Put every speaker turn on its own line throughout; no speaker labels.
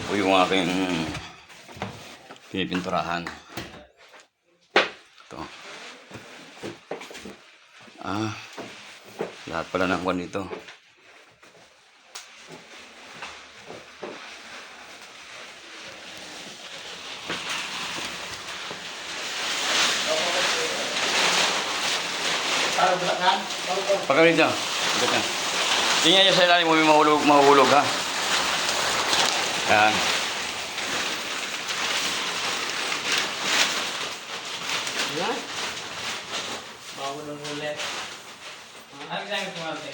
po yung aking pinipinturahan. Ito. Lahat pala ng kwan dito. Pagka dito. Tingnan nyo sa ilalim mo, may mahulog ha. Yan.
Yan. Mahulog ulit. Ano kaya tumate?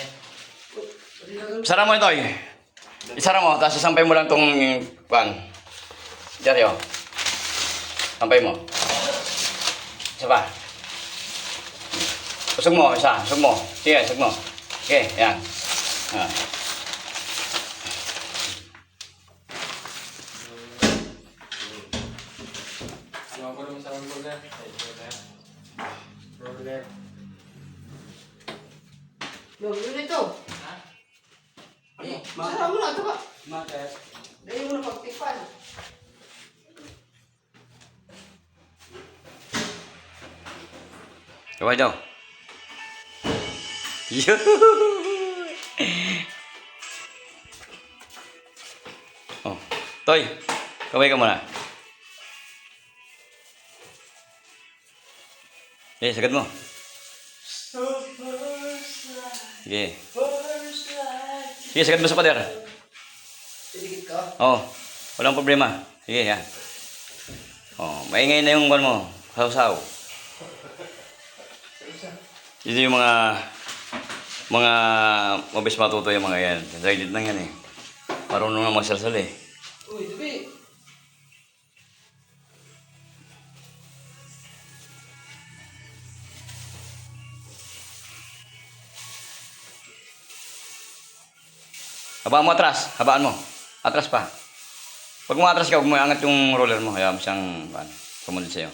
Isara mo ito eh. Isara mo, tapos sasampay mo lang itong pan. Diyan yun. Sampay mo. Isa pa. Usog mo, isa. Usog mo. Sige, usog mo. Okay, yan.
Ano ako nung sa roller? Roller.
Yun ito.
Ha?
Sara mo na ito ba?
Bakit?
Dali mo na pagtipan.
Kaway daw. Oh, Toy, kaway ka muna. Sagad mo. Sige. Sige, sagad mo sa pader.
Siligit ka.
Oh, walang problema. Sige, yan. Oh, maingay na yung ban mo. Saw-saw. Dito yung mga mabis matuto yung mga yan. Silent lang yan eh. Marunong na magsalsal eh.
Uy, Dubi.
Habaan mo atras. Habaan mo. Atras pa. Pag umatras ka, huwag mo iangat yung roller mo. Hayaan mo siyang kumunod sa'yo.